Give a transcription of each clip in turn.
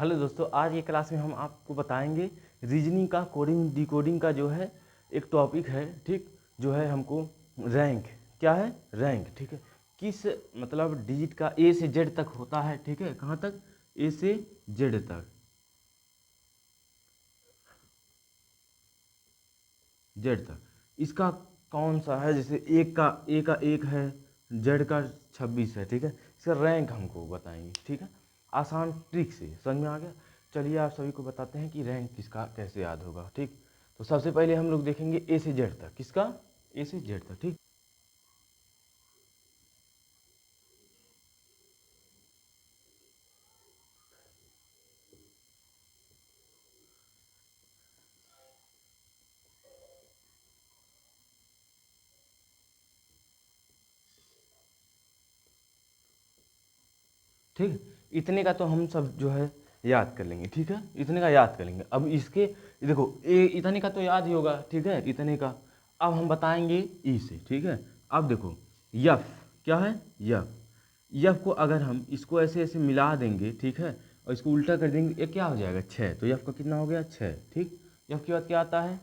Hello दोस्तों, आज ये क्लास में हम आपको बताएंगे रीजनिंग का कोडिंग डिकोडिंग का जो है एक टॉपिक है। ठीक, जो है हमको रैंक क्या है, रैंक। ठीक है, किस मतलब डिजिट का ए से जेड तक होता है। ठीक है, कहाँ तक, ए से जेड तक, जेड तक इसका कौन सा है। जैसे एक है, जेड का 26 है। ठीक है, इसका रैंक हमको बताएंगे। ठीक है, आसान ट्रिक से समझ में आ गया। चलिए आप सभी को बताते हैं कि रैंक किसका कैसे याद होगा। ठीक, तो सबसे पहले हम लोग देखेंगे ए से जेड तक, किसका, ए से जेड तक। ठीक, ठीक, इतने का तो हम सब जो है याद कर लेंगे। ठीक है, इतने का याद कर लेंगे। अब इसके देखो, ए इतने का तो याद ही होगा। ठीक है, इतने का अब हम बताएंगे ई से। ठीक है, अब देखो यफ क्या है, यफ, यफ को अगर हम इसको ऐसे ऐसे मिला देंगे, ठीक है, और इसको उल्टा कर देंगे, ये क्या हो जाएगा, छः। तो यफ का कितना हो गया, छः। ठीक, यफ के बाद क्या आता है,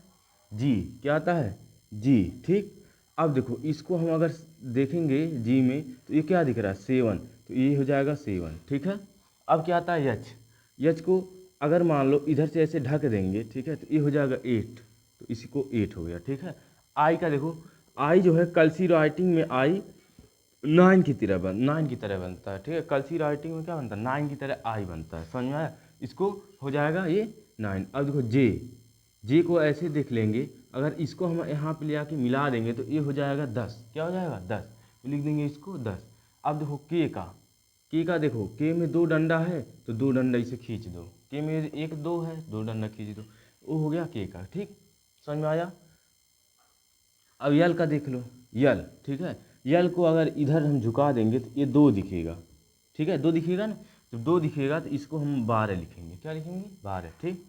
जी। क्या आता है, जी। ठीक, अब देखो इसको हम अगर देखेंगे जी में, तो ये क्या दिख रहा है, सेवन। तो ये हो जाएगा सेवन। ठीक है, अब क्या आता है, यच। यच को अगर मान लो इधर से ऐसे ढक देंगे, ठीक है, तो ये हो जाएगा एट। तो इसी को एट हो गया। ठीक है, आई का देखो, आई जो है कलसी राइटिंग में आई नाइन की तरह बनता है। ठीक है, कलसी राइटिंग में क्या बनता है, नाइन की तरह आई बनता है। समझ में आया, इसको हो जाएगा ये नाइन। अब देखो जे, जे को ऐसे देख लेंगे, अगर इसको हम यहाँ पे ले आके मिला देंगे तो ये हो जाएगा 10। क्या हो जाएगा, 10। तो लिख देंगे इसको 10। अब देखो के का देखो, के में दो डंडा है तो दो डंडा इसे खींच दो, के में एक दो है, दो डंडा खींच दो, वो हो गया के का। ठीक, समझ में आया। अब यल का देख लो, यल। ठीक है, यल को अगर इधर हम झुका देंगे तो ये दो दिखेगा। ठीक है, दो दिखेगा ना, जब दो दिखेगा तो इसको हम 12 लिखेंगे। क्या लिखेंगे, 12। ठीक,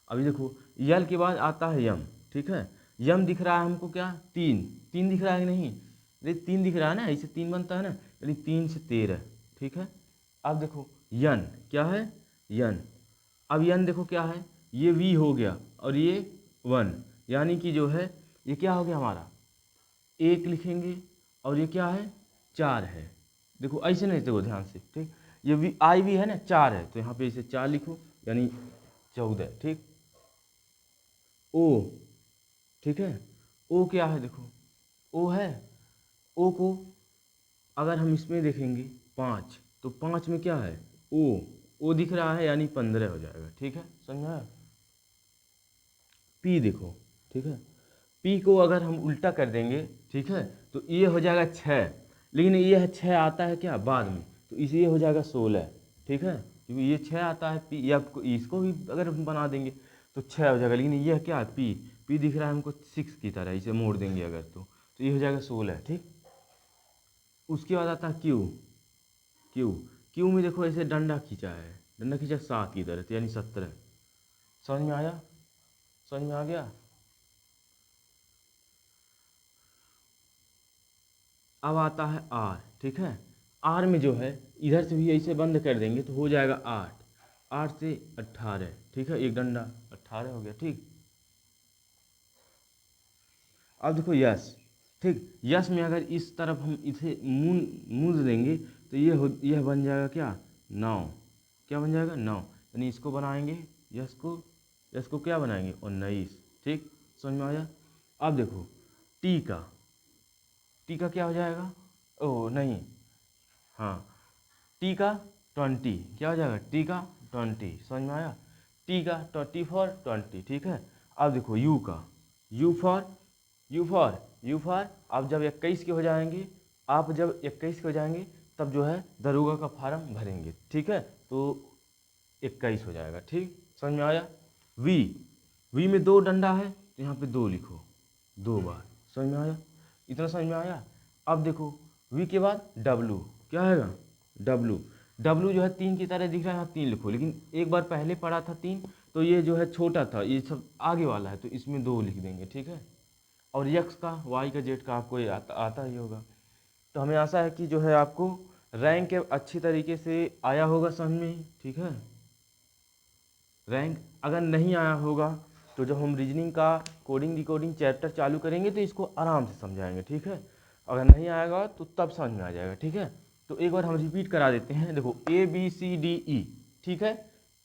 अभी देखो यल के बाद आता है यम। ठीक है, यम दिख रहा है हमको क्या, तीन। तीन दिख रहा है कि नहीं, अरे तीन दिख रहा है ना, इसे तीन बनता है ना, यानी 3 से 13। ठीक है, अब देखो यन क्या है, यन। अब यन देखो क्या है, ये वी हो गया और ये वन, यानी कि जो है ये क्या हो गया हमारा, एक लिखेंगे, और ये क्या है, चार है। देखो ऐसे नहीं, देखो ध्यान से। ठीक, ये भी आई भी है ना, चार है, तो यहाँ पे इसे चार लिखो, यानी 14। ठीक, ओ, ठीक है, ओ क्या है, देखो ओ है, ओ को अगर हम इसमें देखेंगे पाँच, तो पाँच में क्या है, ओ दिख रहा है, यानी 15 हो जाएगा। ठीक है, समझा। पी देखो, ठीक है, पी को अगर हम उल्टा कर देंगे, ठीक है, तो ये हो जाएगा 6। लेकिन ये 6 आता है क्या बाद में, तो इसे ये हो जाएगा 16। ठीक है, क्योंकि ये 6 आता है पी, या इसको भी अगर हम बना देंगे तो 6 हो जाएगा। लेकिन ये क्या है, पी, पी दिख रहा है हमको 6 की तरह, इसे मोड़ देंगे अगर, तो ये हो जाएगा 16। ठीक, उसके बाद आता है क्यू, क्यू, क्यू में देखो ऐसे डंडा खींचा है, डंडा खींचा 7 की तरह, तो यानी 17। समझ में आया, समझ में आ गया। अब आता है आर। ठीक है, आर में जो है इधर से भी ऐसे बंद कर देंगे तो हो जाएगा 8। 8 से 18। ठीक है, एक डंडा 18 हो गया। ठीक, अब देखो यस। ठीक, यस में अगर इस तरफ हम इसे मूंद देंगे तो यह बन जाएगा क्या, 9। क्या बन जाएगा, 9। यानी इसको बनाएंगे, यस को क्या बनाएंगे, 19। ठीक, समझ में आया। अब देखो टी का, टी का क्या हो जाएगा, ओ नहीं, हाँ, टी का 20। क्या हो जाएगा, टी का 20। समझ में आया, टी का 20 ठीक है, अब देखो यू का, यू फॉर, यू फॉर अब जब 21 के हो जाएंगे, आप जब 21 के हो जाएंगे तब जो है दरोगा का फार्म भरेंगे। ठीक है, तो 21 हो जाएगा। ठीक, समझ में आया। वी, वी में दो डंडा है तो यहाँ पे दो लिखो, दो बार। समझ में आया, इतना समझ में आया। अब देखो वी के बाद डब्लू, क्या आएगा, डब्लू। डब्लू जो है 3 की तरह दिख रहा है, यहाँ 3 लिखो, लेकिन एक बार पहले पढ़ा था 3, तो ये जो है छोटा था, ये सब आगे वाला है, तो इसमें 2 लिख देंगे। ठीक है, और यक्स का, वाई का, जेड का आपको ये आता ही होगा। तो हमें आशा है कि जो है आपको रैंक अच्छी तरीके से आया होगा समझ में। ठीक है। रैंक। अगर नहीं आया होगा तो जब हम रीजनिंग का कोडिंग डिकोडिंग चैप्टर चालू करेंगे तो इसको आराम से समझाएंगे, ठीक है। अगर नहीं आएगा तो तब समझ में आ जाएगा, ठीक है। तो एक बार हम रिपीट करा देते हैं। देखो ABCDE, ठीक है।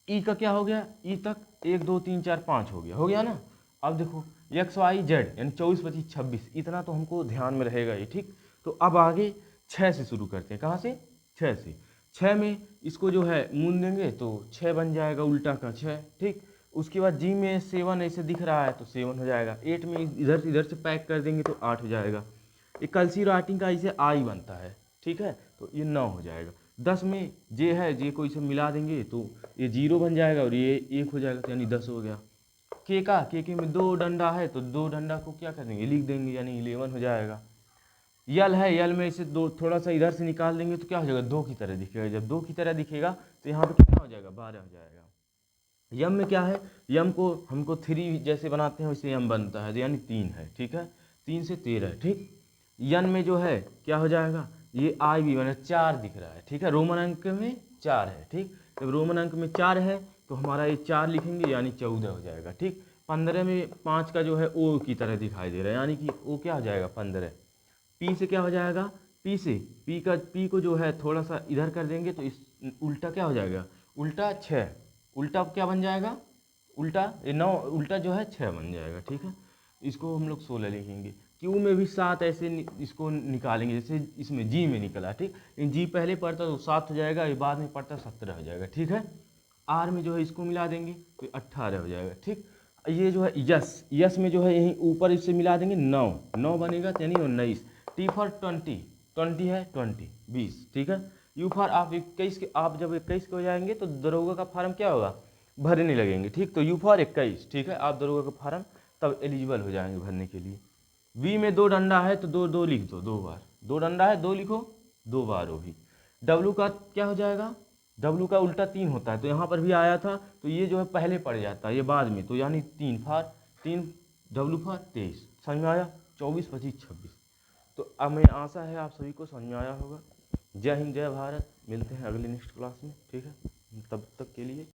ई का क्या हो गया, ई तक 1 2 3 4 5 हो गया ना। अब देखो XYZ यानी 24 25 26, इतना तो हमको ध्यान में रहेगा ही, ठीक। तो अब आगे 6 से शुरू करते हैं। कहाँ से, 6 से। 6 में इसको जो है मून देंगे तो 6 बन जाएगा, उल्टा का 6, ठीक। उसके बाद जी में 7 ऐसे दिख रहा है तो 7 हो जाएगा। 8 में इधर से पैक कर देंगे तो 8 हो जाएगा। ये कलसी राइटिंग का इसे आई बनता है, ठीक है, तो ये 9 हो जाएगा। 10 में जे है, जे को इसे मिला देंगे तो ये 0 बन जाएगा और ये 1 हो जाएगा, तो यानी 10 हो गया। के में 2 डंडा है तो 2 डंडा को क्या कर देंगे, लिख देंगे, यानी 11 हो जाएगा। यल है, यल में इसे 2 थोड़ा सा इधर से निकाल देंगे तो क्या हो जाएगा, 2 की तरह दिखेगा। जब 2 की तरह दिखेगा तो यहाँ पे कितना हो जाएगा, 12 हो जाएगा। यम में क्या है, यम को हमको 3 जैसे बनाते हैं वैसे यम बनता है, तो यानी 3 है, ठीक है। 3 से 13, ठीक। यन में जो है क्या हो जाएगा, ये आई भी मैंने 4 दिख रहा है, ठीक है। रोमन अंक में 4 है, ठीक। जब रोमन अंक में 4 है तो हमारा ये 4 लिखेंगे यानी 14 हो जाएगा, ठीक। 15 में 5 का जो है ओ की तरह दिखाई दे रहा है, यानी कि ओ क्या हो जाएगा, 15। पी से क्या हो जाएगा, पी से पी को जो है थोड़ा सा इधर कर देंगे तो इस उल्टा क्या हो जाएगा, उल्टा 6, उल्टा क्या बन जाएगा, उल्टा 9, उल्टा जो है 6 बन जाएगा, ठीक है। इसको हम लोग 16 लिखेंगे। क्यू में भी 7 ऐसे इसको निकालेंगे जैसे इसमें जी में निकला, ठीक। लेकिन जी पहले पढ़ता तो 7 हो जाएगा, ये बाद में पढ़ता 17 हो जाएगा, ठीक है। आर में जो है इसको मिला देंगे तो 18 हो जाएगा, ठीक। ये जो है यस, यस में जो है यहीं ऊपर इससे मिला देंगे 9 बनेगा, यानी 19। टी फॉर 20, 20 है 20 20, ठीक है। यू फॉर आप 21 के, आप जब 21 के हो जाएंगे तो दरोगा का फार्म क्या होगा, भरने लगेंगे, ठीक। तो यू फॉर 21, ठीक है, आप दरोगा का फार्म तब एलिजिबल हो जाएंगे भरने के लिए। वी में 2 डंडा है तो 2 2 लिख दो, 2 बार, 2 डंडा है 2 लिखो, 2 बार वो भी। डब्लू का क्या हो जाएगा, डब्लू का उल्टा 3 होता है, तो यहाँ पर भी आया था तो ये जो है पहले पड़ जाता है, ये बाद में, तो यानी 3 फार 3, डब्लू फार 23, समझ में आया। 24 25 26। तो अब मैं आशा है आप सभी को समझ में आया होगा। जय हिंद, जय भारत। मिलते हैं अगले नेक्स्ट क्लास में, ठीक है, तब तक के लिए।